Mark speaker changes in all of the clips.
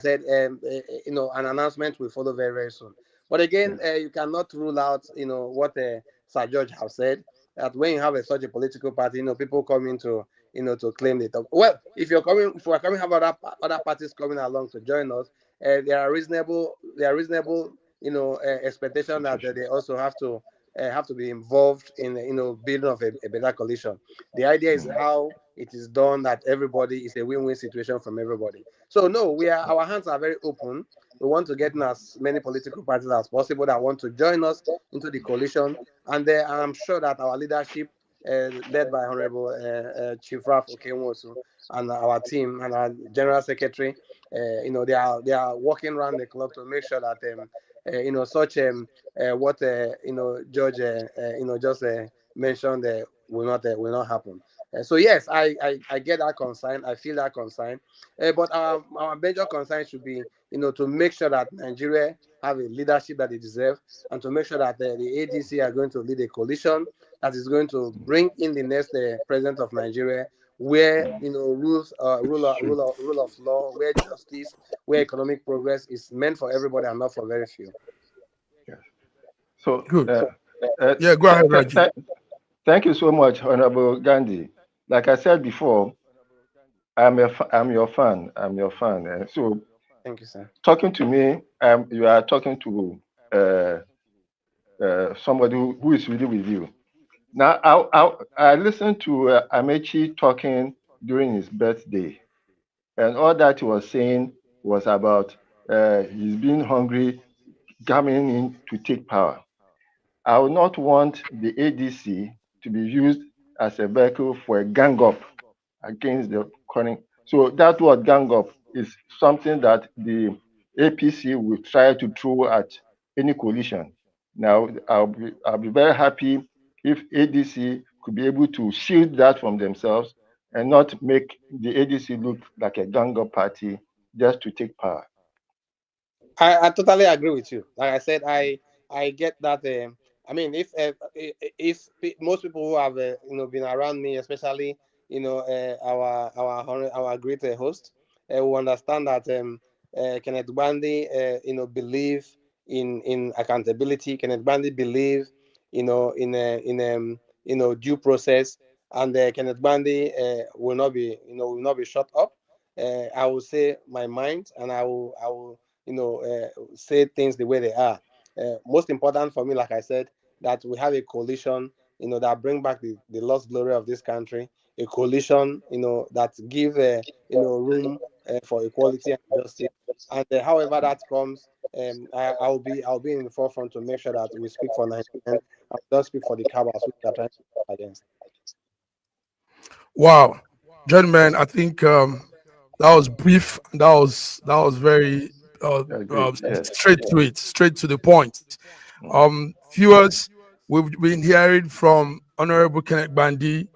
Speaker 1: said, an announcement will follow very, very soon. But again, you cannot rule out, what Sir George have said, that when you have such a political party, people coming to, to claim it. Well, if we're coming, have other parties coming along to join us, there are reasonable, expectation that they also have to be involved in, building of a better coalition. The idea is how it is done, that everybody is a win-win situation from everybody. So no, our hands are very open. We want to get in as many political parties as possible that want to join us into the coalition, and I'm sure that our leadership, led by Honorable Chief Ralph Okenwosu, and our team and our General Secretary, they are working around the clock to make sure that such what George just mentioned will not happen. So yes, I get that concern. I feel that concern. But our major concern should be, to make sure that Nigeria have a leadership that they deserve, and to make sure that the ADC are going to lead a coalition that is going to bring in the next president of Nigeria, where rule of law, where justice, where economic progress is meant for everybody and not for very few.
Speaker 2: Yes. So,
Speaker 3: Good.
Speaker 2: uh,
Speaker 3: Yeah, go
Speaker 2: th-
Speaker 3: ahead,
Speaker 2: th-
Speaker 3: Raji.
Speaker 2: th- thank you so much, Honorable Gandhi. Like I said before, I'm your fan. I'm your fan. So,
Speaker 1: Thank you, sir.
Speaker 2: talking to me, you are talking to uh, somebody who is really with you. Now, I listened to Amechi talking during his birthday, and all that he was saying was about he's being hungry, coming in to take power. I would not want the ADC to be used as a vehicle for a gang up against the current. So that word gang up is something that the APC will try to throw at any coalition. Now, I'll be very happy if ADC could be able to shield that from themselves and not make the ADC look like a gang up party just to take power.
Speaker 1: I totally agree with you. Like I said, I get that. I mean, most people who have been around me, especially our great host, will understand that Kenneth Bundy believe in accountability. Kenneth Bundy believe in due process, and Kenneth Bundy will not be shut up. I will say my mind, and I will say things the way they are. Most important for me, like I said, that we have a coalition, that bring back the lost glory of this country, a coalition, that give, room for equality and justice. And however that comes, I'll be in the forefront to make sure that we speak for Nigerians and don't speak for the cowards who are trying to fight against.
Speaker 3: Wow, gentlemen, I think that was brief. That was very
Speaker 2: Great. Yes.
Speaker 3: straight to the point.
Speaker 2: Mm.
Speaker 3: Viewers, we've been hearing from Honorable Kenneth Bandi.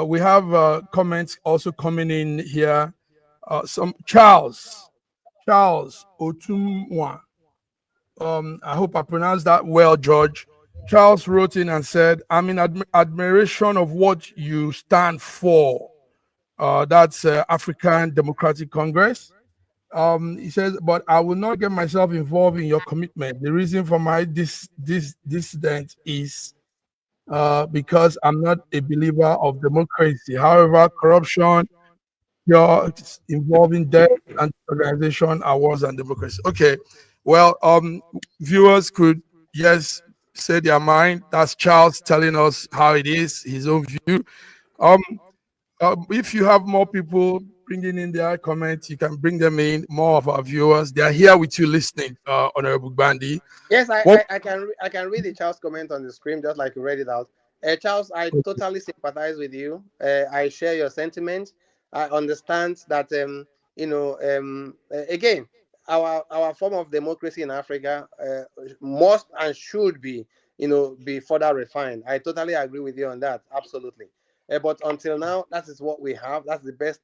Speaker 3: We have comments also coming in here. Some Charles Otumwa. I hope I pronounced that well, George. Charles wrote in and said, "I'm in admiration of what you stand for. That's African Democratic Congress." He says, "But I will not get myself involved in your commitment. The reason for my this dissident is because I'm not a believer of democracy. However, corruption, your involving debt and organization are worse than democracy." Okay, well, viewers could, yes, say their mind. That's Charles telling us how it is, his own view. Um, if you have more people bringing in their comments, you can bring them in. More of our viewers, they are here with you listening. Honorable Bandi.
Speaker 1: Yes, I,
Speaker 3: What?
Speaker 1: I, I can I can read the Charles comment on the screen just like you read it out. Charles, I totally sympathize with you. I share your sentiments. I understand that again, our form of democracy in Africa must and should be further refined. I totally agree with you on that. Absolutely. But until now, that is what we have. That's the best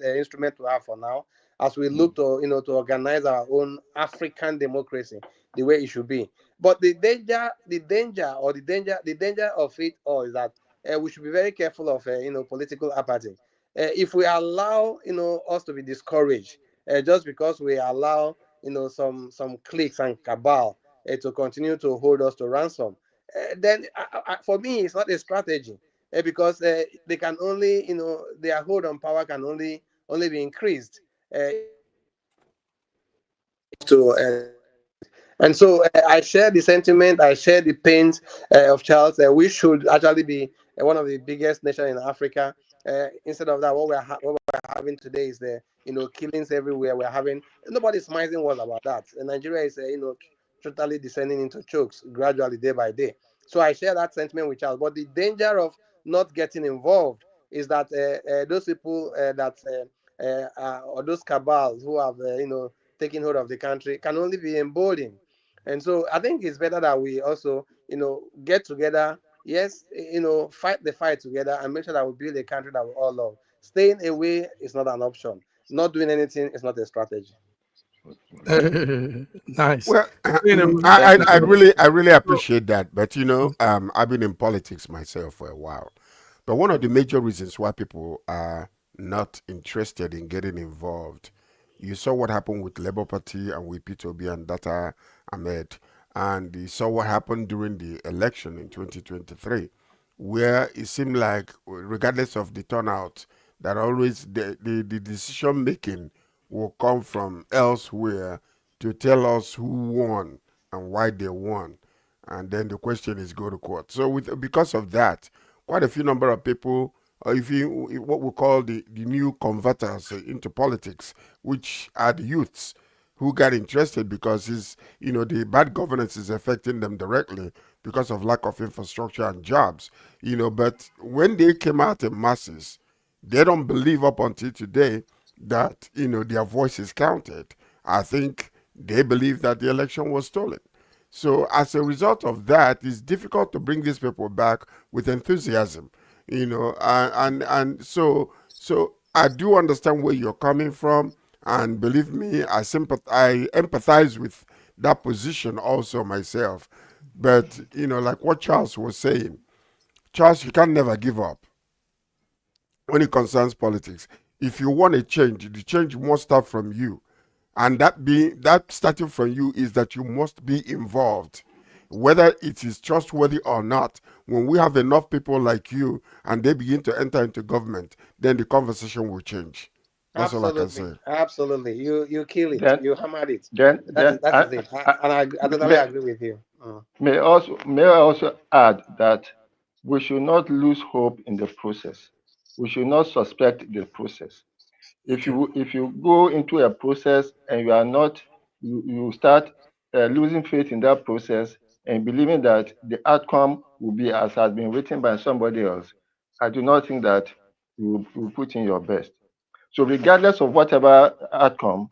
Speaker 1: instrument to have for now, as we look to organize our own African democracy the way it should be. But the danger of it all is that we should be very careful of political apathy. If we allow us to be discouraged just because we allow some cliques and cabal to continue to hold us to ransom. Then for me, it's not a strategy, because they can only, their hold on power can only be increased. To And so I share the sentiment, I share the pains of Charles. We should actually be one of the biggest nations in Africa. Instead of that, what we're having today is the killings everywhere. We're having, nobody's minding words about that. And Nigeria is totally descending into chokes gradually, day by day. So I share that sentiment with Charles. But the danger of not getting involved is that those people or those cabals who have taken hold of the country can only be emboldened. And so I think it's better that we also, get together. Yes, fight the fight together and make sure that we build a country that we all love. Staying away is not an option. Not doing anything is not a strategy.
Speaker 3: Nice.
Speaker 4: Well, I really appreciate that. But I've been in politics myself for a while. But one of the major reasons why people are not interested in getting involved, you saw what happened with Labour Party and with Peter Obi and Data Ahmed, and you saw what happened during the election in 2023, where it seemed like, regardless of the turnout, that always the decision making will come from elsewhere to tell us who won and why they won. And then the question is go to court. So because of that, quite a few number of people, what we call the new converters into politics, which are the youths, who got interested because the bad governance is affecting them directly because of lack of infrastructure and jobs. But when they came out in masses, they don't believe up until today that their voice is counted. I think they believe that the election was stolen. So as a result of that, it's difficult to bring these people back with enthusiasm. And so I do understand where you're coming from, and believe me, I empathize with that position also myself. But like what Charles was saying, Charles, you can never give up when it concerns politics. If you want a change, the change must start from you, and that starting from you is that you must be involved. Whether it is trustworthy or not, when we have enough people like you and they begin to enter into government, then the conversation will change. That's all I can say.
Speaker 1: Absolutely. You kill it.
Speaker 2: Then,
Speaker 1: you hammered it.
Speaker 2: then,
Speaker 1: That
Speaker 2: then
Speaker 1: is it. I totally agree with you.
Speaker 2: may I also add that we should not lose hope in the process. We should not suspect the process. If you go into a process and you are not, you start losing faith in that process and believing that the outcome will be as has been written by somebody else, I do not think that you will put in your best. So regardless of whatever outcome,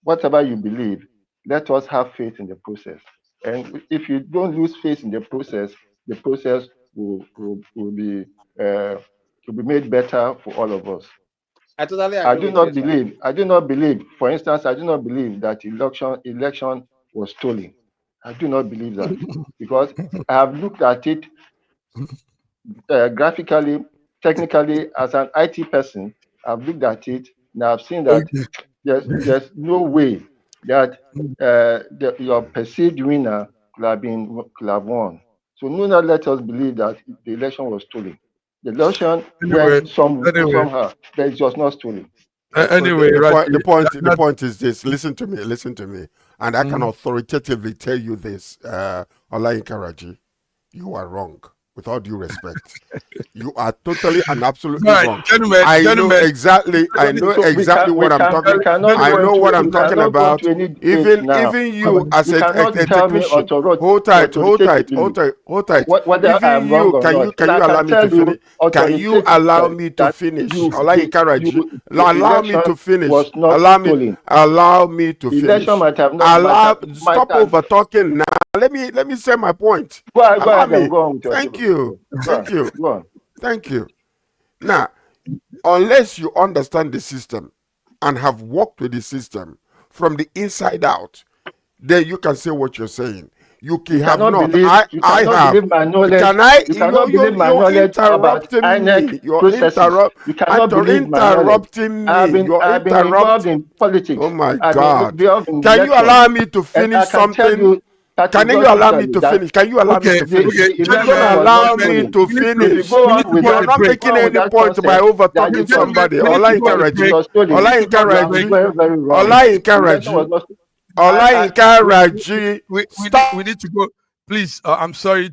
Speaker 2: whatever you believe, let us have faith in the process. And if you don't lose faith in the process will be made better for all of us.
Speaker 1: I totally
Speaker 2: I
Speaker 1: agree
Speaker 2: do
Speaker 1: with
Speaker 2: not
Speaker 1: you, sir.
Speaker 2: believe. I do not believe. For instance, I do not believe that election was stolen. I do not believe that because I have looked at it graphically, technically, as an IT person. I've looked at it and I've seen that there's no way that your perceived winner could have won. So no, not let us believe that the election was stolen. The election went somehow, but it was not stolen.
Speaker 3: Anyway,
Speaker 4: the point is this. Listen to me, and I can authoritatively tell you this, Olayinka Raji, you are wrong. With all due respect, you are totally and absolutely wrong. I know exactly what I'm talking. I know what I'm talking about. Even you as a technician, hold tight. Even you, can you allow me to finish? Can you allow me to finish? Olayinka Raji, allow me to finish. Allow me to finish. Stop over talking now. Let me say my point.
Speaker 2: Go on.
Speaker 4: Thank you. Now, unless you understand the system and have worked with the system from the inside out, then you can say what you're saying. You
Speaker 2: You
Speaker 4: have
Speaker 2: cannot
Speaker 4: not.
Speaker 2: believe. You
Speaker 4: I
Speaker 2: cannot
Speaker 4: have.
Speaker 2: believe my knowledge.
Speaker 4: Can I?
Speaker 2: You cannot believe my
Speaker 4: You're
Speaker 2: knowledge about
Speaker 4: interrupting
Speaker 2: INEC
Speaker 4: me. You're
Speaker 2: processes. You cannot believe my knowledge.
Speaker 4: interrupting me. You're
Speaker 2: I've been involved
Speaker 4: interrupting.
Speaker 2: in politics.
Speaker 4: Oh my
Speaker 2: I've been
Speaker 4: God.
Speaker 2: involved in
Speaker 4: Can you
Speaker 2: elections,
Speaker 4: allow me to
Speaker 2: and I
Speaker 4: finish
Speaker 2: can tell
Speaker 4: something?
Speaker 2: you
Speaker 4: Can you allow me to finish? Can you allow me
Speaker 3: Okay,
Speaker 4: to finish?
Speaker 2: the
Speaker 4: You're
Speaker 2: election
Speaker 4: gonna
Speaker 2: was
Speaker 4: allow
Speaker 2: not
Speaker 4: me
Speaker 2: stolen.
Speaker 4: to
Speaker 2: If you
Speaker 4: finish.
Speaker 2: go on with
Speaker 4: You're
Speaker 2: that,
Speaker 4: not making any point by over talking somebody. Ola Inkaraji. Ola Inkaraji.
Speaker 3: We need to go. Please, I'm sorry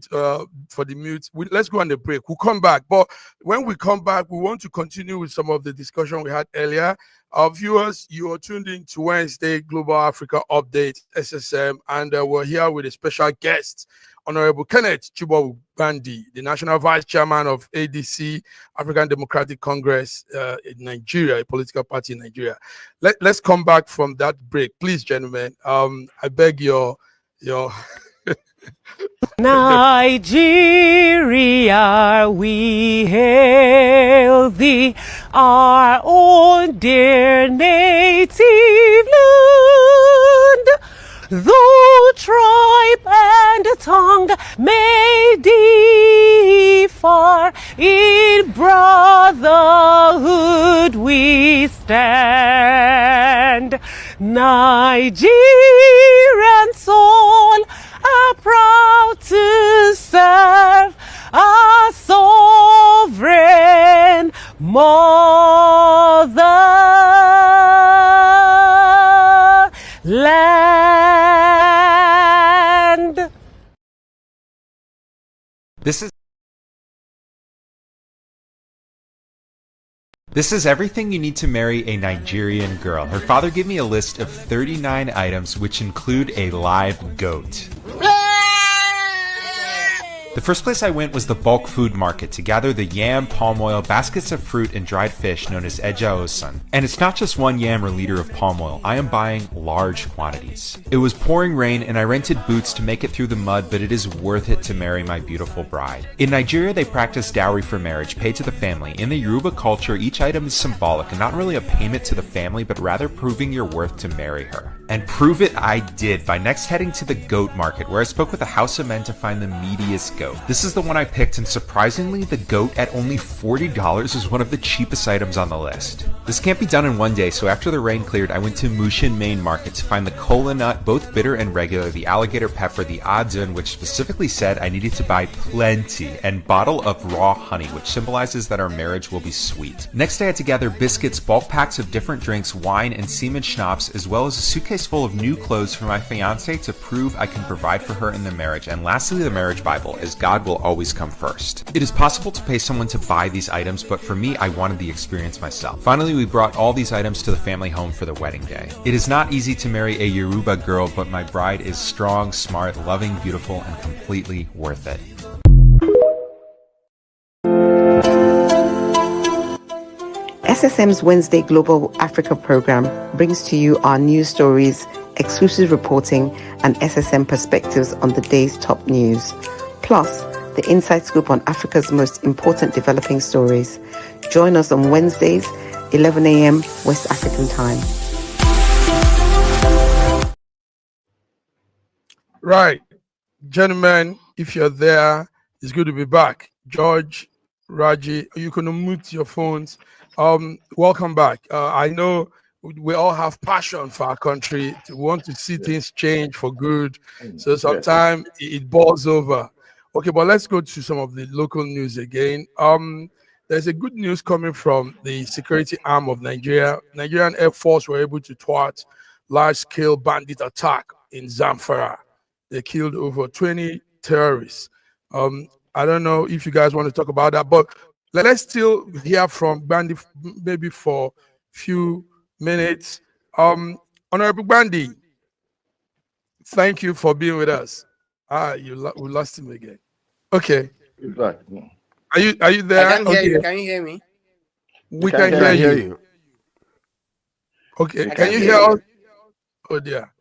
Speaker 3: for the mute. Let's go on the break. We'll come back. But when we come back, we want to continue with some of the discussion we had earlier. Our viewers, you are tuned in to Wednesday Global Africa Update, SSM, and we're here with a special guest, Honorable Kenneth Chibok Bandi, the National Vice Chairman of ADC, African Democratic Congress in Nigeria, a political party in Nigeria. Let's come back from that break. Please, gentlemen, I beg your
Speaker 5: Nigeria, we hail thee, our own dear native land. Though tribe and tongue may differ, in brotherhood we stand. Nigerian soul are proud to serve our sovereign motherland.
Speaker 6: This is everything you need to marry a Nigerian girl. Her father gave me a list of 39 items which include a live goat. The first place I went was the bulk food market to gather the yam, palm oil, baskets of fruit, and dried fish known as Eja Osun. And it's not just one yam or liter of palm oil, I am buying large quantities. It was pouring rain and I rented boots to make it through the mud, but it is worth it to marry my beautiful bride. In Nigeria, they practice dowry for marriage, paid to the family. In the Yoruba culture, each item is symbolic and not really a payment to the family, but rather proving your worth to marry her. And prove it I did by next heading to the goat market, where I spoke with a house of men to find the meatiest goat. This is the one I picked, and surprisingly, the goat at only $40 is one of the cheapest items on the list. This can't be done in one day, so after the rain cleared, I went to Mushin Main Market to find the kola nut, both bitter and regular, the alligator pepper, the adzun, which specifically said I needed to buy plenty, and bottle of raw honey, which symbolizes that our marriage will be sweet. Next, I had to gather biscuits, bulk packs of different drinks, wine, and semen schnapps, as well as a suitcase full of new clothes for my fiancé to prove I can provide for her in the marriage, and lastly, the marriage Bible, as God will always come first. It is possible to pay someone to buy these items, but for me, I wanted the experience myself. Finally, we brought all these items to the family home for the wedding day. It is not easy to marry a Yoruba girl, but my bride is strong, smart, loving, beautiful, and completely worth it.
Speaker 7: SSM's Wednesday Global Africa program brings to you our news stories, exclusive reporting, and SSM perspectives on the day's top news. Plus, the inside scoop on Africa's most important developing stories. Join us on Wednesdays, 11 a.m. West African time.
Speaker 3: Right. Gentlemen, if you're there, it's good to be back. George, Raji, you can unmute your phones. Welcome back. I know we all have passion for our country, to want to see things change for good. So sometimes it boils over. Okay, but let's go to some of the local news again. There's a good news coming from the security arm of Nigeria. Nigerian Air Force were able to thwart large-scale bandit attack in Zamfara. They killed over 20 terrorists. I don't know if you guys want to talk about that, but let's still hear from Bandi maybe for a few minutes. Honorable Bandi, thank you for being with us. We lost him again. Okay. Are you there?
Speaker 1: I can hear you. Can you hear me?
Speaker 3: We can hear you. Okay. Can you hear us? Oh dear.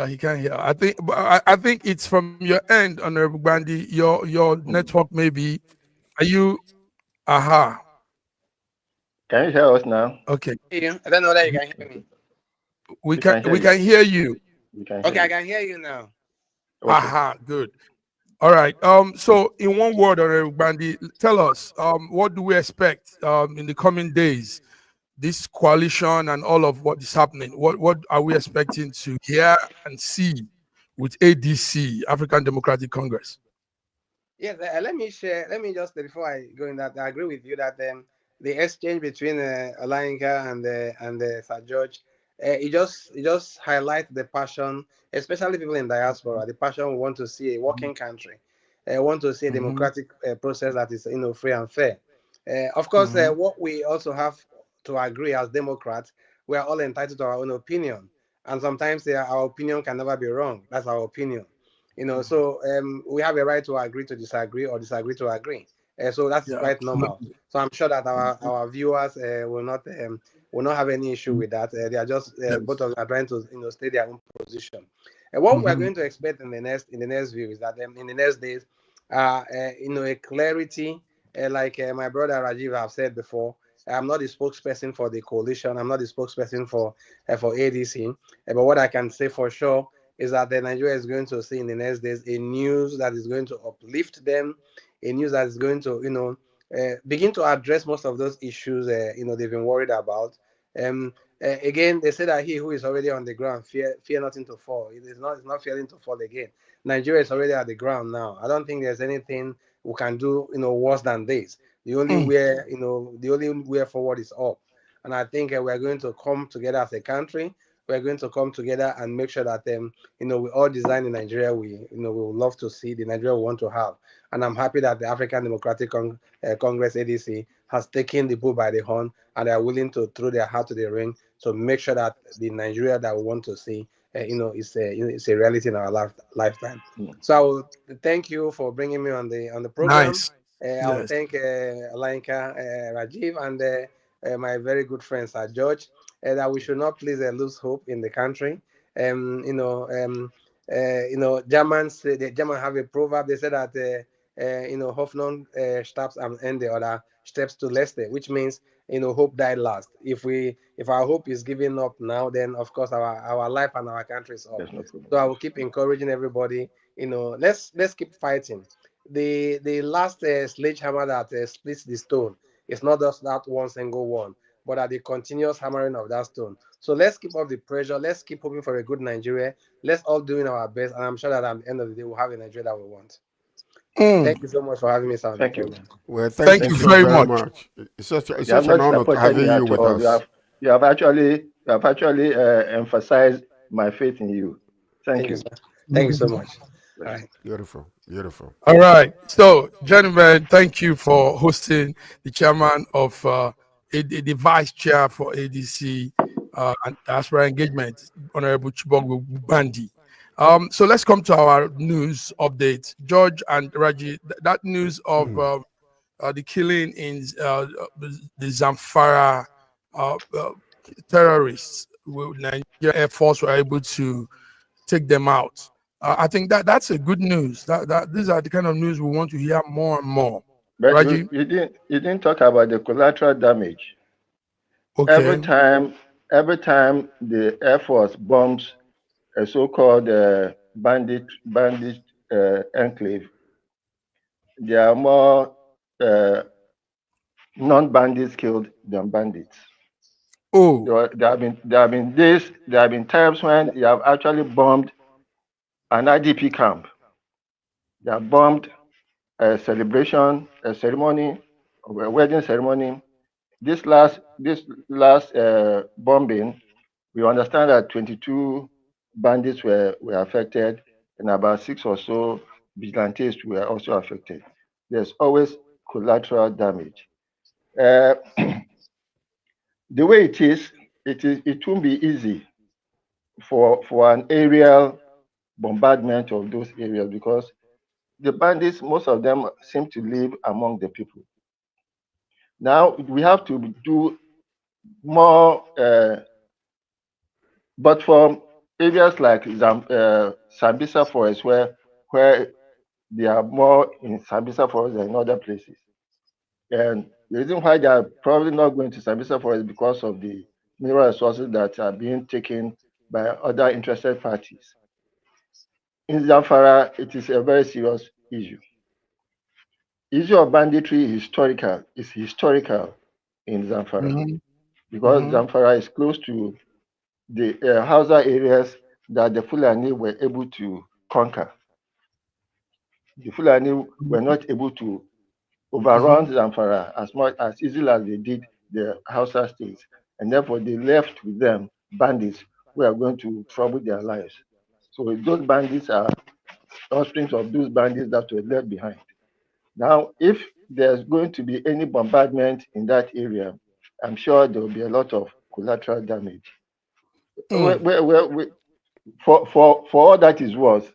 Speaker 3: He can't hear. I think it's from your end, Honorable Bandi. Your network maybe. Are you? Aha.
Speaker 2: Can you hear us now?
Speaker 3: Okay.
Speaker 1: I don't know that you can hear me.
Speaker 3: We can hear you.
Speaker 1: Okay, I can hear you now.
Speaker 2: Okay.
Speaker 3: Aha, good. All right. So in one word, Honorable Bandy, tell us, what do we expect in the coming days? This coalition and all of what is happening. What are we expecting to hear and see with ADC, African Democratic Congress?
Speaker 1: Yes, let me share. Let me just before I go in that, I agree with you that the exchange between Olayinka and Sir George, it just highlights the passion, especially people in diaspora, the passion we want to see a working country, want to see a democratic process that is free and fair. Of course, what we also have to agree as Democrats, we are all entitled to our own opinion, and sometimes our opinion can never be wrong. That's our opinion. So we have a right to agree to disagree or disagree to agree. So that's
Speaker 3: Yeah.
Speaker 1: quite normal. So I'm sure that our viewers will not have any issue with that. They are just both of them are trying to stay their own position. And what we are going to expect in the next view is that in the next days, a clarity, like my brother Rajiv have said before. I'm not the spokesperson for the coalition. I'm not the spokesperson for ADC. But what I can say for sure is that the Nigeria is going to see in the next days a news that is going to uplift them, a news that is going to, begin to address most of those issues, they've been worried about. Again, they say that he who is already on the ground fear nothing to fall. It's not fearing to fall again. Nigeria is already at the ground now. I don't think there's anything we can do, worse than this. The only way forward is up. And I think we're going to come together as a country. We're going to come together and make sure that we all design in Nigeria we would love to see, the Nigeria we want to have. And I'm happy that the African Democratic Congress ADC has taken the bull by the horn and they are willing to throw their hat to the ring to make sure that the Nigeria that we want to see is a reality in our lifetime. So I will thank you for bringing me on the program.
Speaker 3: Nice.
Speaker 1: I will thank Olayinka, Rajiv, and my very good friend Sir George. That we should not please lose hope in the country. Germans, the Germans have a proverb. They say that Hoffnung steps and end the other steps to Leicester, which means hope died last. If our hope is giving up now, then of course our life and our country is up.
Speaker 2: No,
Speaker 1: so I will keep encouraging everybody. Let's keep fighting. The last sledgehammer that splits the stone is not just that one single one, but at the continuous hammering of that stone. So let's keep up the pressure. Let's keep hoping for a good Nigeria. Let's all doing our best, and I'm sure that at the end of the day, we'll have a Nigeria that we want. Thank you so much for having me, sir.
Speaker 2: Thank you.
Speaker 4: Well,
Speaker 3: Thank you very much.
Speaker 4: It's such
Speaker 2: You have
Speaker 4: an
Speaker 2: not
Speaker 4: honor having
Speaker 2: disappointed me
Speaker 4: you
Speaker 2: at
Speaker 4: with
Speaker 2: all.
Speaker 4: us.
Speaker 2: You have actually emphasized my faith in you. Thank you.
Speaker 1: Sir. Thank you so much. All right.
Speaker 4: Beautiful.
Speaker 3: All right. So, gentlemen, thank you for hosting the chairman of the vice chair for ADC and diaspora engagement, Honorable Chibok Bandi. So let's come to our news update. George and Raji, that news of the killing in the Zamfara terrorists, Nigeria Air Force were able to take them out. I think that's a good news. That these are the kind of news we want to hear more and more.
Speaker 2: But
Speaker 3: Raji?
Speaker 2: you didn't talk about the collateral damage.
Speaker 3: Okay.
Speaker 2: Every time the Air Force bombs a so-called bandit enclave, there are more non-bandits killed than bandits.
Speaker 3: Oh,
Speaker 2: There have been times when they have actually bombed an IDP camp. They have bombed a celebration, a ceremony, a wedding ceremony. This last bombing, we understand that 22 bandits were affected, and about 6 or so vigilantes were also affected. There's always collateral damage. The way it won't be easy for an aerial bombardment of those areas because the bandits, most of them seem to live among the people. Now we have to do more, but for areas like Sambisa Forest, where they are more in Sambisa Forest than in other places. And the reason why they are probably not going to Sambisa Forest is because of the mineral resources that are being taken by other interested parties. in Zamfara, it is a very serious issue. Issue of banditry is historical in Zamfara
Speaker 3: Mhm,
Speaker 2: because
Speaker 3: mhm,
Speaker 2: Zamfara is close to the Hausa areas that the Fulani were able to conquer. The Fulani were not able to overrun
Speaker 3: mhm.
Speaker 2: Zamfara as much as easily as they did the Hausa states, and therefore they left with them bandits who are going to trouble their lives. So those bandits are offspring of those bandits that were left behind. Now, if there's going to be any bombardment in that area, I'm sure there will be a lot of collateral damage.
Speaker 3: Mm.
Speaker 2: For all that is worth,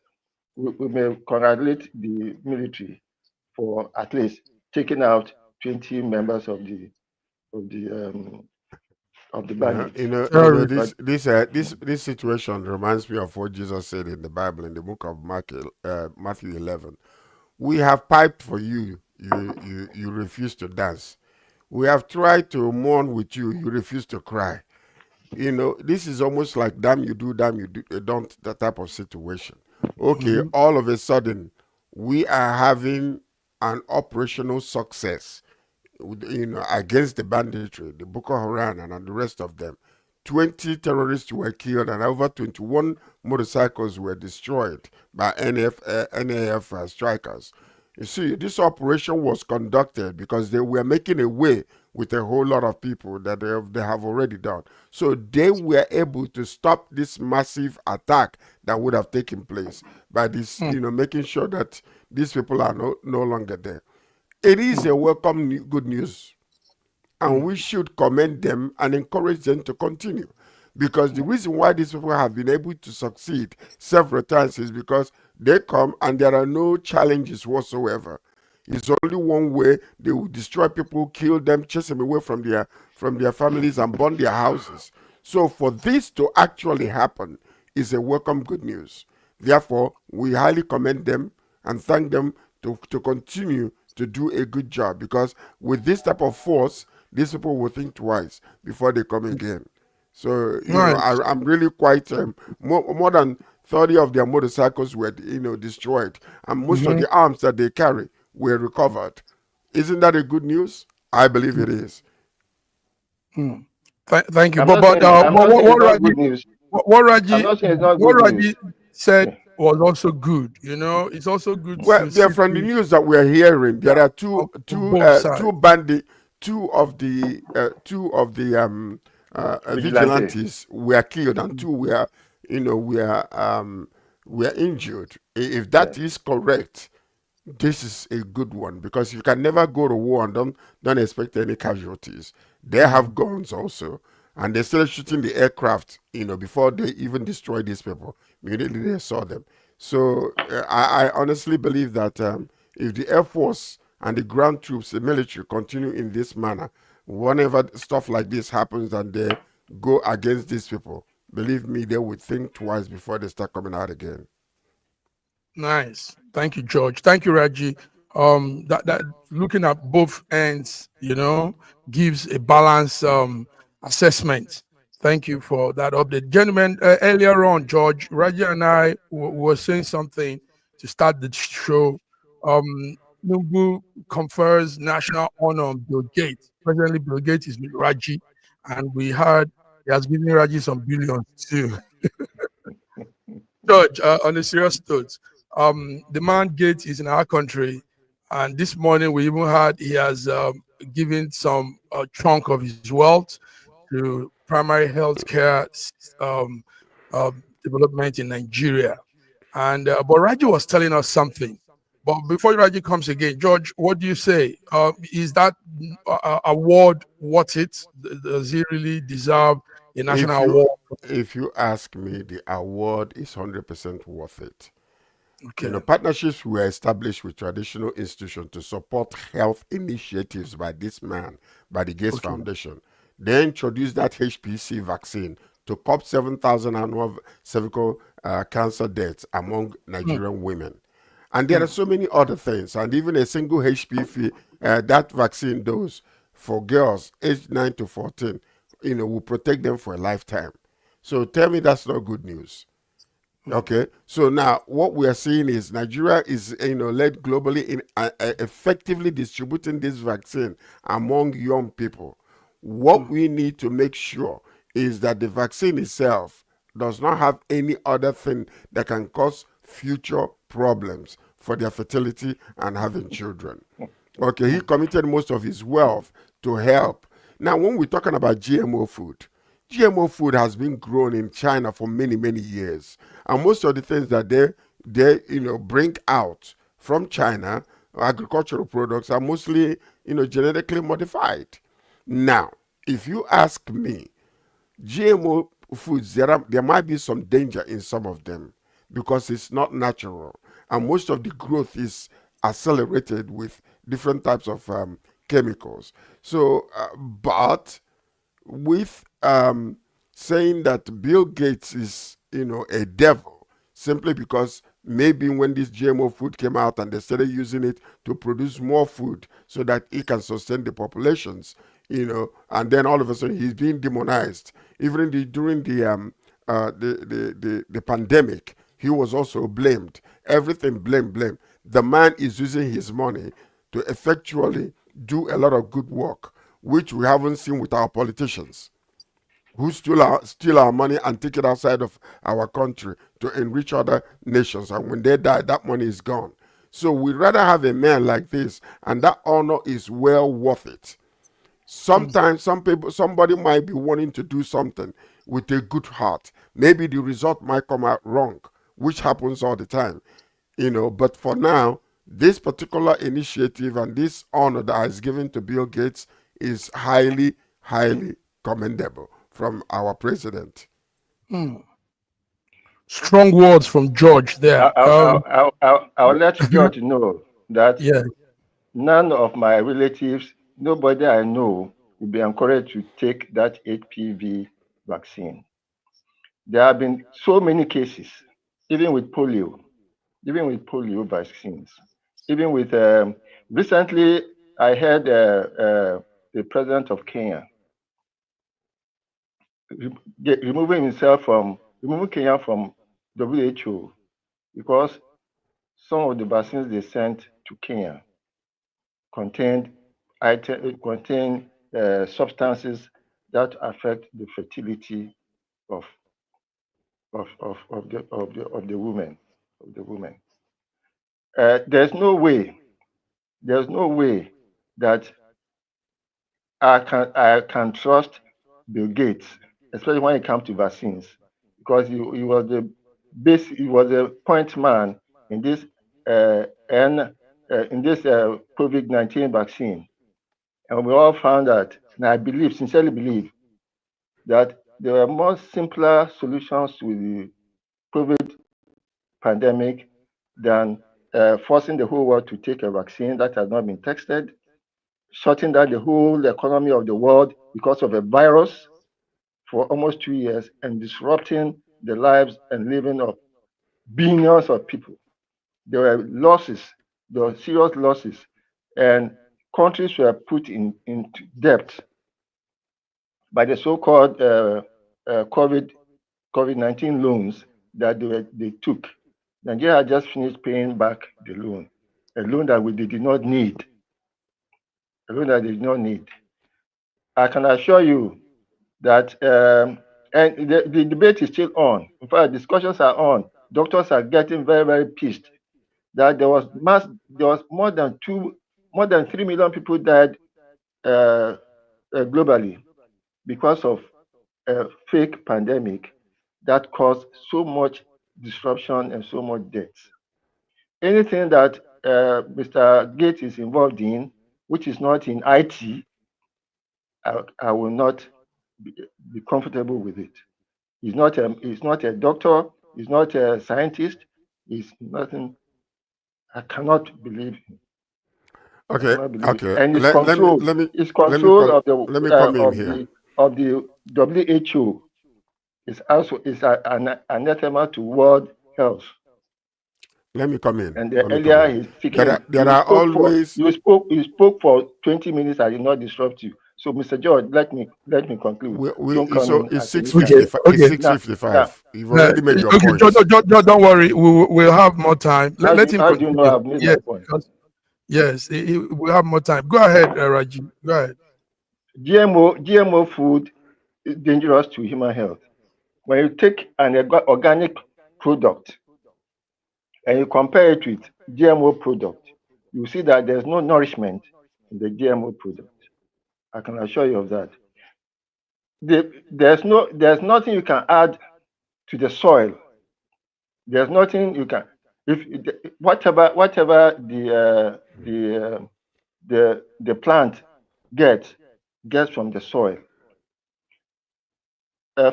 Speaker 2: we may congratulate the military for at least taking out 20 members of the um, of the
Speaker 4: You know,
Speaker 2: bandits.
Speaker 4: you know, you know.
Speaker 3: Terrorist.
Speaker 2: But
Speaker 4: This situation reminds me of what Jesus said in the Bible in the book of Matthew 11. We have piped for you. You refuse to dance. We have tried to mourn with you. You refuse to cry. You know, this is almost like damn you do, don't, that type of situation. Okay,
Speaker 3: Mhm,
Speaker 4: all of a sudden, we are having an operational success, you know, against the banditry, the Boko Haram and the rest of them. 20 terrorists were killed and over 21 motorcycles were destroyed by NAF strikers. You see, this operation was conducted because they were making a way with a whole lot of people that they have already done. So they were able to stop this massive attack that would have taken place by this,
Speaker 3: mm,
Speaker 4: you know, making sure that these people are no longer there. It is a welcome good news, and
Speaker 3: mm,
Speaker 4: we should commend them and encourage them to continue. Because the reason why these people have been able to succeed several times is because they come and there are no challenges whatsoever. It's only one way: they will destroy people, kill them, chase them away from their families, and burn their houses. So for this to actually happen is a welcome good news. Therefore, we highly commend them and thank them to continue to do a good job, because with this type of force, these people will think twice before they come again. So, you know,
Speaker 3: Nice.
Speaker 4: I'm really quite more than 30 of their motorcycles were, you know, destroyed, and most of
Speaker 3: Mhm,
Speaker 4: the arms that they carry were recovered. Isn't that a good news? I believe it is.
Speaker 3: mm. Thank you.
Speaker 2: I'm
Speaker 3: But
Speaker 2: not saying I'm
Speaker 3: what
Speaker 2: not saying it's
Speaker 3: what
Speaker 2: not
Speaker 3: Raji
Speaker 2: good news. I'm
Speaker 3: Raji
Speaker 2: not saying it's not
Speaker 3: what
Speaker 2: good news.
Speaker 3: Raji said
Speaker 2: Yeah.
Speaker 3: was also good. You know, it's also good
Speaker 4: Well,
Speaker 3: to
Speaker 4: there
Speaker 3: see
Speaker 4: from the
Speaker 3: things,
Speaker 4: news that we're hearing,
Speaker 3: yeah,
Speaker 4: there are
Speaker 3: on both sides.
Speaker 4: two of the
Speaker 2: Vigilante.
Speaker 4: vigilantes were killed, and two were, you know, were injured. If
Speaker 2: Yeah.
Speaker 4: that is correct, this is a good one, because you can never go to war and don't expect any casualties. They have guns also, and they're still shooting the aircraft, you know, before they even destroy these people. Immediately they saw them. So I honestly believe that if the Air Force and the ground troops, the military, continue in this manner, whenever stuff like this happens and they go against these people, believe me, they would think twice before they start coming out again.
Speaker 3: Nice. Thank you, George. Thank you, Raji. That looking at both ends, you know, gives a balanced assessment. Thank you for that update, gentlemen. Earlier on, George, Raji, and I were saying something to start the show. Nubu confers national honor on Bill Gates. Presently, Bill Gates is with Raji, and we heard he has given Raji some billions too. George, on a serious note, the man Gates is in our country, and this morning we even heard he has given some chunk of his wealth to primary health care um, development in Nigeria. And but Raji was telling us something. But before Raji comes again, George, what do you say? Is that award worth it? Does he really deserve a
Speaker 4: If
Speaker 3: national
Speaker 4: you
Speaker 3: award?
Speaker 4: if you ask me, the award is 100% worth it. You
Speaker 3: Okay.
Speaker 4: know, partnerships were established with traditional institutions to support health initiatives by this man, by the Gates
Speaker 3: Okay.
Speaker 4: Foundation. They introduced that HPC vaccine to curb 7,000 annual cervical cancer deaths among Nigerian women. And there are so many other things, and even a single HPV, that vaccine dose for girls aged 9 to 14, you know, will protect them for a lifetime. So tell me that's not good news. Okay, so now what we are seeing is Nigeria is led globally in effectively distributing this vaccine among young people. What we need to make sure is that the vaccine itself does not have any other thing that can cause future problems for their fertility and having children. Okay, he committed most of his wealth to help. Now, when we're talking about GMO food has been grown in China for many, many years. And most of the things that they bring out from China, agricultural products, are mostly, genetically modified. Now, if you ask me, GMO foods, there might be some danger in some of them because it's not natural. And most of the growth is accelerated with different types of chemicals. So, but with saying that Bill Gates is, a devil, simply because maybe when this GMO food came out and they started using it to produce more food so that it can sustain the populations, and then all of a sudden he's being demonized. Even during the pandemic, he was also blamed. Everything blame. The man is using his money to effectually do a lot of good work, which we haven't seen with our politicians, who steal our money and take it outside of our country to enrich other nations. And when they die, that money is gone. So we'd rather have a man like this, and that honor is well worth it. Sometimes somebody might be wanting to do something with a good heart. Maybe the result might come out wrong, which happens all the time. But for now, this particular initiative and this honor that is given to Bill Gates is highly, highly commendable from our president.
Speaker 3: Strong words from George there.
Speaker 2: I'll let George know that
Speaker 3: Yeah.
Speaker 2: none of my relatives, nobody I know, will be encouraged to take that HPV vaccine. There have been so many cases, even with polio vaccines, even with recently I heard the president of Kenya removing Kenya from WHO because some of the vaccines they sent to Kenya contained substances that affect the fertility of the women. There's no way that I can trust Bill Gates, especially when it comes to vaccines, because he was a point man in this COVID-19 vaccine, and we all found out, and I sincerely believe, that there were more simpler solutions to the COVID pandemic than forcing the whole world to take a vaccine that has not been tested, shutting down the whole economy of the world because of a virus for almost 2 years and disrupting the lives and living of billions of people. There were losses, there were serious losses, and countries were put into debt by the so-called COVID-19 loans that they took. Nigeria had just finished paying back the loan, a loan that they did not need. I can assure you that, and the debate is still on. In fact, discussions are on. Doctors are getting very, very pissed that there was more than 3 million people died globally because of a fake pandemic that caused so much disruption and so much death. Anything that Mr. Gates is involved in, which is not in IT, I will not be comfortable with it. He's not a doctor. He's not a scientist. He's nothing. I cannot believe him.
Speaker 4: Okay.
Speaker 2: And his control of the WHO is also an anathema to World Health.
Speaker 4: Let me come in.
Speaker 2: And earlier he's speaking.
Speaker 4: There are always.
Speaker 2: You spoke for 20 minutes. I did not disrupt you. So, Mr. George, let me conclude. Don't come in
Speaker 4: It's
Speaker 2: at any
Speaker 4: 6:55.
Speaker 2: time.
Speaker 4: It's
Speaker 3: Okay.
Speaker 4: 6:55. You've already made your
Speaker 3: Okay,
Speaker 4: points.
Speaker 3: don't worry. We'll have more time. Let him
Speaker 2: How do you know
Speaker 3: continue.
Speaker 2: I've made
Speaker 3: Yes,
Speaker 2: my point?
Speaker 3: yes, we'll have more time. Go ahead, Raji. Go ahead.
Speaker 2: GMO food is dangerous to human health. When you take an organic product and you compare it with GMO product, you see that there's no nourishment in the GMO product. I can assure you of that. There's nothing you can add to the soil. There's nothing you can, whatever the plant gets from the soil.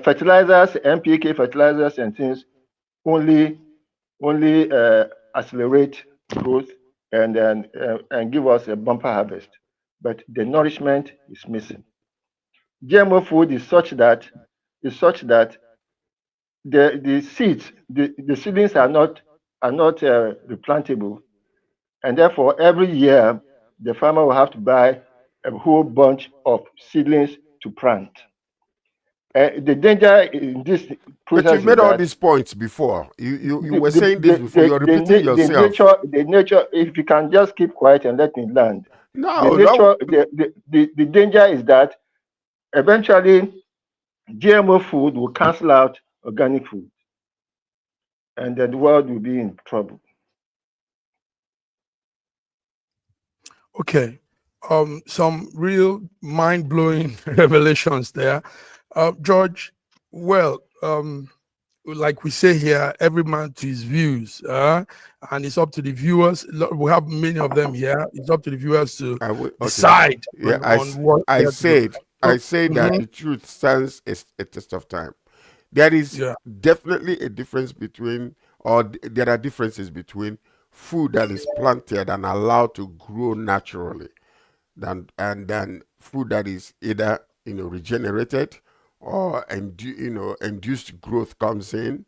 Speaker 2: Fertilizers, NPK fertilizers and things only accelerate growth and give us a bumper harvest, but the nourishment is missing. GMO food is such that the seeds, the seedlings are not replantable, and therefore every year the farmer will have to buy a whole bunch of seedlings to plant. The danger in this process
Speaker 4: But you've made
Speaker 2: is
Speaker 4: all
Speaker 2: that
Speaker 4: these points before. You were saying this before. You're repeating yourself.
Speaker 2: the nature, if you can just keep quiet and let me land.
Speaker 4: No,
Speaker 2: The danger is that eventually GMO food will cancel out organic food, and then the world will be in trouble.
Speaker 3: Okay. Some real mind-blowing revelations there. George, well, like we say here, every man to his views, and it's up to the viewers. We have many of them here. It's up to the viewers to decide on what
Speaker 4: I said that
Speaker 3: Mhm.
Speaker 4: the truth stands a test of time. There is definitely a difference between, or there are differences between food that is planted and allowed to grow naturally than food that is either regenerated or induced growth comes in.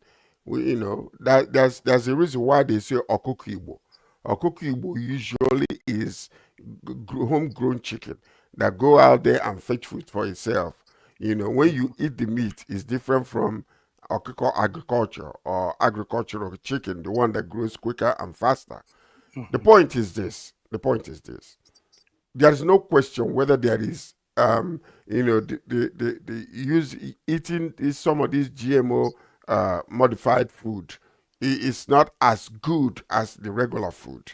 Speaker 4: That there's a reason why they say okuku Igbo usually is homegrown chicken that go out there and fetch food for itself. When you eat the meat, it's different from agriculture or agricultural chicken, the one that grows quicker and faster. The point is this. There is no question whether there is eating some of these GMO modified food is not as good as the regular food.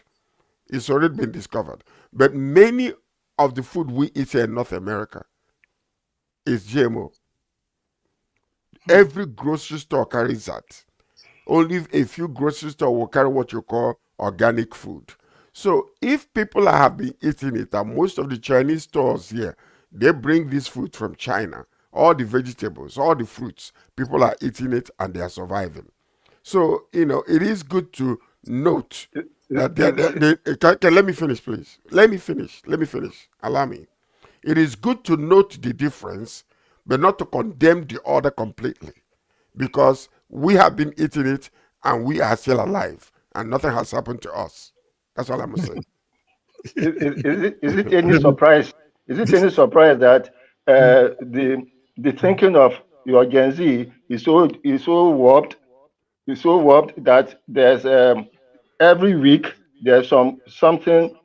Speaker 4: It's already been discovered. But many of the food we eat here in North America is GMO. Every grocery store carries that. Only a few grocery stores will carry what you call organic food. So if people have been eating it, and most of the Chinese stores here, they bring this food from China, all the vegetables, all the fruits, people are eating it and they are surviving. So, it is good to note that let me finish, please. Let me finish. Allow me. It is good to note the difference, but not to condemn the other completely, because we have been eating it and we are still alive and nothing has happened to us. That's all I'm going to say.
Speaker 2: Is it any surprise? Is it any surprise that the thinking of your Gen Z is so warped? Is so warped that there's every week there's something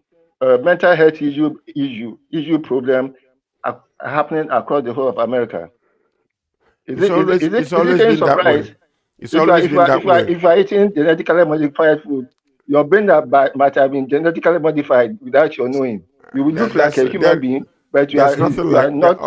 Speaker 2: mental health issue problem happening across the whole of America. Is it any surprise?
Speaker 4: It's always been that way.
Speaker 2: If you are eating genetically modified food, your brain might have been genetically modified without your knowing. You will look like a human being, but you are not.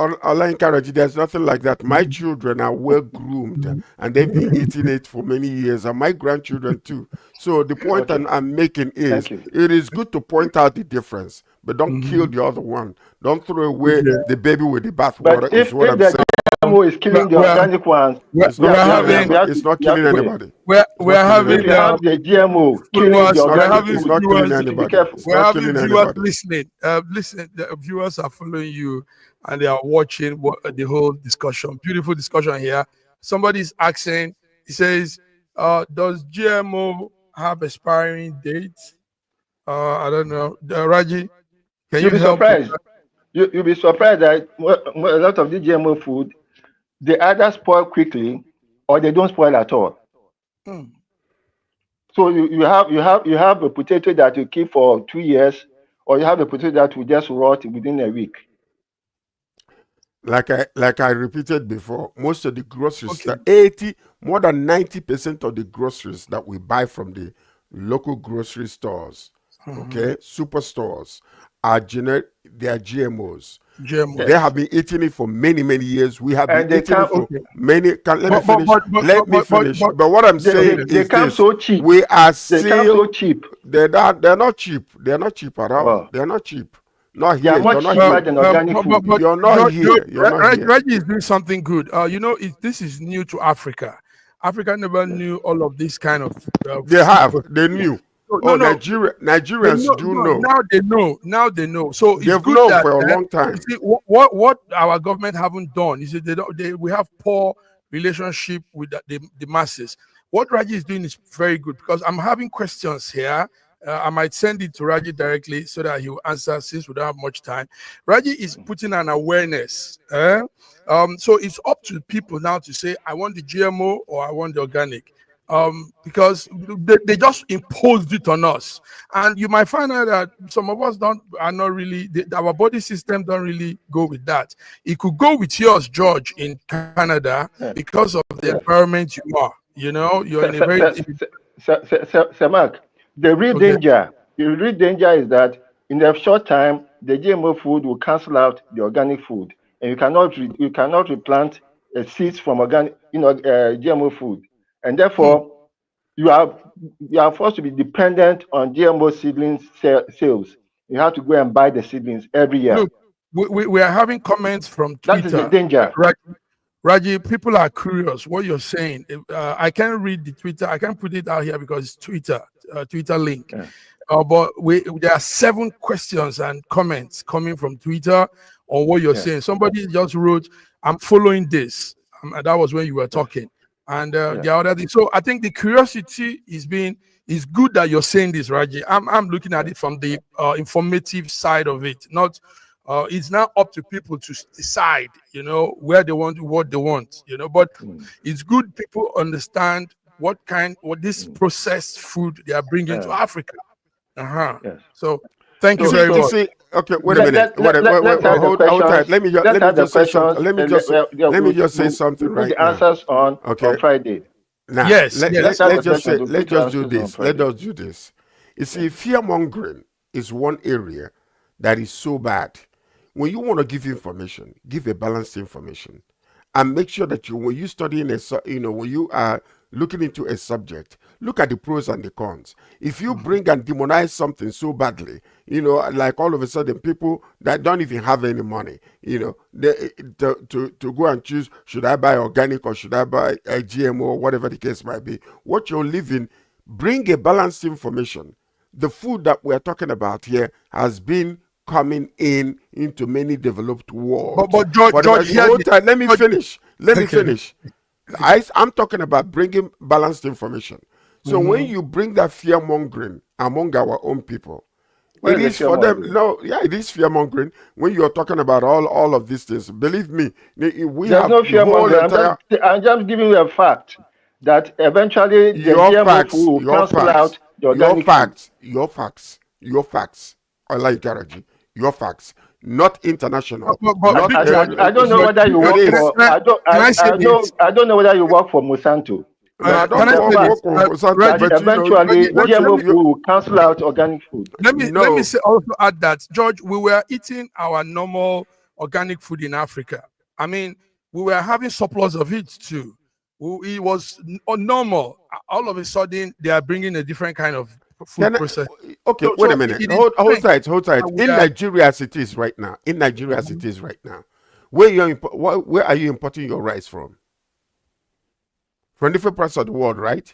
Speaker 4: There's nothing like that. My children are well groomed and they've been eating it for many years, and my grandchildren too. So the point I'm making is, it is good to point out the difference, but don't kill the other one. Don't throw away the baby with the bathwater. Is what I'm saying.
Speaker 2: GMO is killing the organic ones.
Speaker 4: It's not killing anybody.
Speaker 3: We're having
Speaker 2: the GMO killing the organic.
Speaker 4: It's not killing anybody.
Speaker 3: We're having viewers listening. Listen, the viewers are following you and they are watching the whole discussion. Beautiful discussion here. Somebody's asking, he says, does GMO have expiring dates? I don't know. Raji, can you help?
Speaker 2: you'll be surprised that a lot of the GMO food, they either spoil quickly or they don't spoil at all.
Speaker 3: Mm.
Speaker 2: So you have a potato that you keep for 2 years, or you have a potato that will just rot within a week.
Speaker 4: Like I repeated before, most of the groceries,
Speaker 3: Okay.
Speaker 4: more than 90% of the groceries that we buy from the local grocery stores, okay, superstores, are they are GMOs.
Speaker 3: GMO.
Speaker 4: They have been eating it for many, many years. We have
Speaker 2: And
Speaker 4: been
Speaker 2: they
Speaker 4: eating it
Speaker 2: come,
Speaker 4: for many. Let me finish. But what I'm
Speaker 2: they
Speaker 4: saying
Speaker 2: they
Speaker 4: is
Speaker 2: come
Speaker 4: this:
Speaker 2: so cheap.
Speaker 4: we are
Speaker 2: They come so
Speaker 4: still.
Speaker 2: cheap.
Speaker 4: They're not cheap. They're not cheap at all.
Speaker 2: Oh,
Speaker 4: They're not cheap. Not
Speaker 2: they are
Speaker 4: here.
Speaker 2: much
Speaker 4: You're not
Speaker 2: cheaper
Speaker 4: here.
Speaker 2: than organic food.
Speaker 4: You're not here. You're not here.
Speaker 3: Reggie is doing something good. This is new to Africa. Africa never knew all of this kind of.
Speaker 4: They have. They knew.
Speaker 3: No.
Speaker 4: Nigerians do know.
Speaker 3: Now they know. Now they know. So it's
Speaker 4: They've
Speaker 3: good
Speaker 4: known
Speaker 3: that
Speaker 4: for a long time.
Speaker 3: you see, what our government haven't done is we have poor relationship with the masses. What Raji is doing is very good, because I'm having questions here. I might send it to Raji directly so that he will answer, since we don't have much time. Raji is putting an awareness. So it's up to people now to say, I want the GMO or I want the organic. Because they just imposed it on us, and you might find out that some of us are not really, our body system don't really go with that. It could go with yours, George, in Canada, because of the environment you are. You're in a very
Speaker 2: Sir Mark, the real danger is that in a short time, the GMO food will cancel out the organic food, and you cannot replant seeds from organic, GMO food. And therefore, you are forced to be dependent on GMO seedlings sales. You have to go and buy the seedlings every year.
Speaker 3: Look, we are having comments from Twitter.
Speaker 2: That is the danger.
Speaker 3: Raji, people are curious what you're saying. I can't read the Twitter. I can't put it out here because it's Twitter link.
Speaker 2: Yeah.
Speaker 3: But there are 7 questions and comments coming from Twitter on what you're saying. Somebody just wrote, "I'm following this." That was when you were talking. And the other thing. So I think the curiosity is good that you're saying this, Raji. I'm looking at it from the informative side of it. Not it's now up to people to decide, where they want, what they want, But it's good people understand what this processed food they are bringing to Africa.
Speaker 2: Yes.
Speaker 3: So thank you very much.
Speaker 4: Okay, wait a minute. Hold tight. Let me just say something right
Speaker 2: the
Speaker 4: now.
Speaker 2: Answers on Friday.
Speaker 4: Now,
Speaker 3: yes.
Speaker 4: Let's just do this. Let us do this. You see, fear mongering is one area that is so bad. When you want to give information, give a balanced information, and make sure that when you studying when you are looking into a subject, look at the pros and the cons. If you bring and demonize something so badly, like all of a sudden people that don't even have any money, to go and choose, should I buy organic or should I buy a GMO or whatever the case might be, what you're living, bring a balanced information. The food that we're talking about here has been coming into many developed worlds.
Speaker 3: But George,
Speaker 4: let me finish. Let me finish. I'm talking about bringing balanced information. So when you bring that fear mongering among our own people, it is for them. No, it is fear mongering. When you're talking about all of these things, believe me, we
Speaker 2: There's
Speaker 4: have
Speaker 2: no fear mongering. I'm just giving you a fact that eventually the GMO food will cancel out the organic food.
Speaker 4: Your facts. I like Garaji. Your facts, not international.
Speaker 2: I don't know whether you work for. I don't know whether you work for Monsanto.
Speaker 4: I don't work for Monsanto.
Speaker 2: But eventually, GMO food will cancel out organic food.
Speaker 3: Let me also add that, George, we were eating our normal organic food in Africa. I mean, we were having surplus of it too. It was normal. All of a sudden, they are bringing a different kind of food process.
Speaker 4: Okay, wait a minute. Hold tight. In Nigeria as it is right now, where are you importing your rice from? From different parts of the world, right?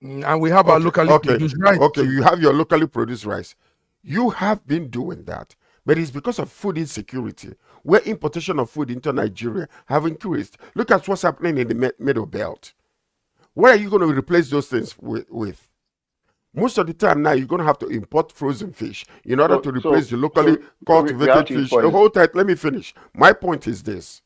Speaker 3: And we have our locally produced rice.
Speaker 4: Okay, you have your locally produced rice. You have been doing that, but it's because of food insecurity, where importation of food into Nigeria have increased. Look at what's happening in the Middle Belt. What are you going to replace those things with? Most of the time now, you're going to have to import frozen fish in order to replace the locally
Speaker 2: we have
Speaker 4: cultivated
Speaker 2: to eat
Speaker 4: fish.
Speaker 2: poison.
Speaker 4: Hold tight, let me finish. My point is this.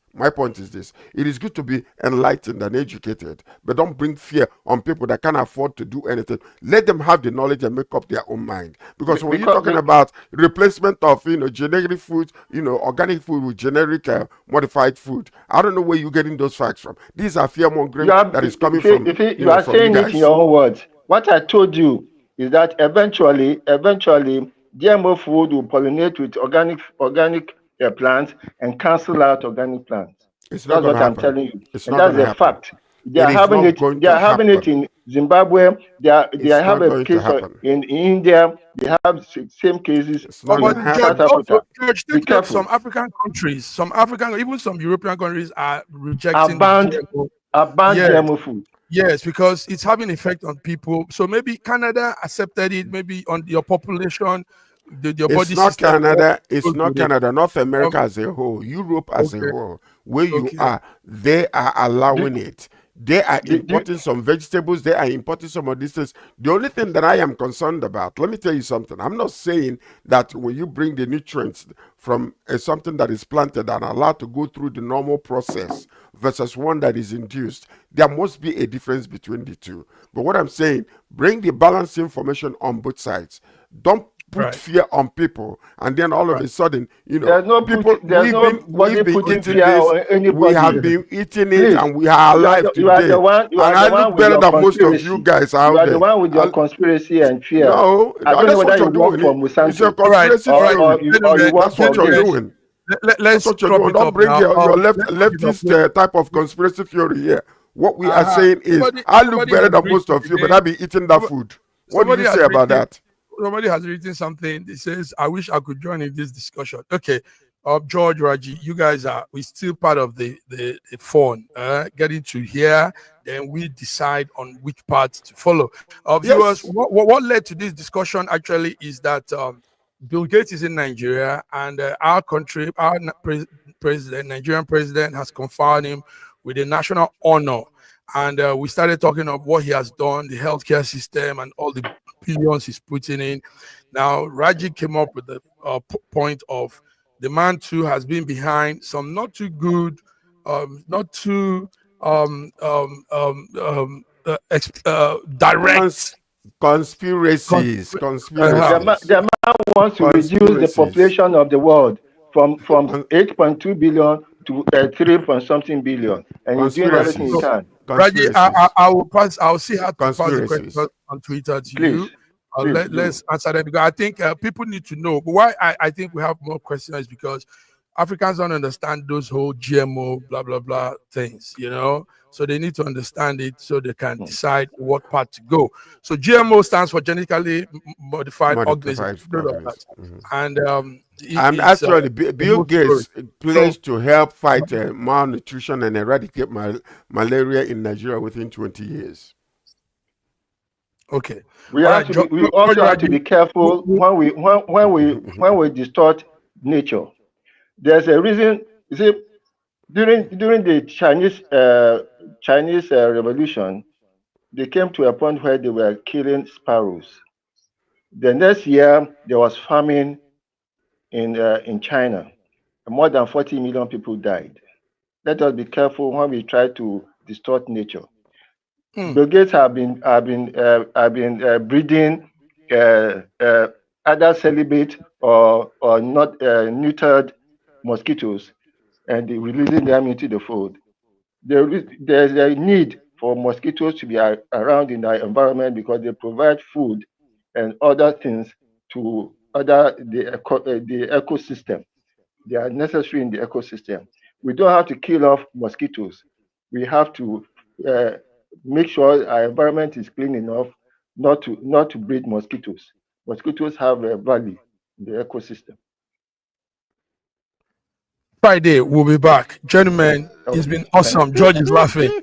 Speaker 4: It is good to be enlightened and educated, but don't bring fear on people that can't afford to do anything. Let them have the knowledge and make up their own mind. Because when you're talking about replacement of, generic food, organic food with generic modified food, I don't know where you're getting those facts from. These are fear mongering that is coming from.
Speaker 2: You are saying it in your own words. What I told you is that eventually, GMO food will pollinate with organic plants and cancel out organic plants.
Speaker 4: It's not
Speaker 2: That's what
Speaker 4: happen.
Speaker 2: I'm telling you.
Speaker 4: It's
Speaker 2: and
Speaker 4: not
Speaker 2: that's a
Speaker 4: happen.
Speaker 2: fact. They are having it. They are having it in Zimbabwe. They have a case in India. They have same cases.
Speaker 4: It's not
Speaker 3: But
Speaker 4: going to happen.
Speaker 3: George, take note, some African countries, even some European countries are rejecting GMO.
Speaker 2: GMO food.
Speaker 3: Yes, because it's having effect on people. So maybe Canada accepted it, maybe on your population, your body
Speaker 4: It's not
Speaker 3: system.
Speaker 4: Canada. It's not Canada. North America as a whole, Europe as a whole, where you are, they are allowing it. They are importing some vegetables. They are importing some of these things. The only thing that I am concerned about, let me tell you something. I'm not saying that when you bring the nutrients from something that is planted and allowed to go through the normal process versus one that is induced, there must be a difference between the two. But what I'm saying, bring the balanced information on both sides. Don't put fear on people, and then all of a sudden,
Speaker 2: there's no
Speaker 4: people. We've been eating this. We have been eating it, and we are alive today. And I look better than most of you guys out there.
Speaker 2: You are the one with your conspiracy and fear.
Speaker 4: No,
Speaker 2: I don't know whether you work for Monsanto.
Speaker 4: It's your conspiracy theory. That's what you're doing.
Speaker 3: Let's
Speaker 4: don't bring your leftist type of conspiracy theory here. What we are saying is, I look better than most of you, but I be eating that food. What do you say about that?
Speaker 3: Somebody has written something. It says, I wish I could join in this discussion. Okay. George, Raji, you guys we're still part of the phone, getting to here. Then we decide on which part to follow. Viewers, what led to this discussion actually is that Bill Gates is in Nigeria, and our country, our Nigerian president has conferred him with a national honor. And we started talking of what he has done, the healthcare system, and all the billions he's putting in. Now, Raji came up with the point of the man too has been behind some not too good, not too direct
Speaker 4: conspiracies.
Speaker 2: The man wants to reduce the population of the world from 8.2 billion to 3-something billion, and he's doing everything he can.
Speaker 3: Raji, I'll see how to pass the question on Twitter to you. Let's answer them, because I think people need to know. But why I think we have more questions is because Africans don't understand those whole GMO blah blah blah things, so they need to understand it so they can decide what part to go. So GMO stands for genetically modified organisms. And
Speaker 4: actually Bill Gates pledged to help fight malnutrition and eradicate malaria in Nigeria within 20 years.
Speaker 3: Okay.
Speaker 2: We also have to be careful when we distort nature. There's a reason. You see, during the Chinese Revolution, they came to a point where they were killing sparrows. The next year there was famine in China. More than 40 million people died. Let us be careful when we try to distort nature. Bill Gates have been breeding either celibate or not neutered mosquitoes and releasing them into the food. There's a need for mosquitoes to be around in our environment because they provide food and other things to the ecosystem. They are necessary in the ecosystem. We don't have to kill off mosquitoes. We have to make sure our environment is clean enough not to breed mosquitoes. Mosquitoes have a value in the ecosystem.
Speaker 3: Friday, we'll be back. Gentlemen, it's been awesome. George is laughing.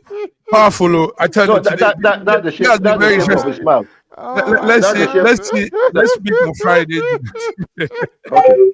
Speaker 3: Powerful. I tell you today.
Speaker 2: That's the shape. That's the shape of his mouth.
Speaker 3: Let's speak on Friday.
Speaker 2: Okay.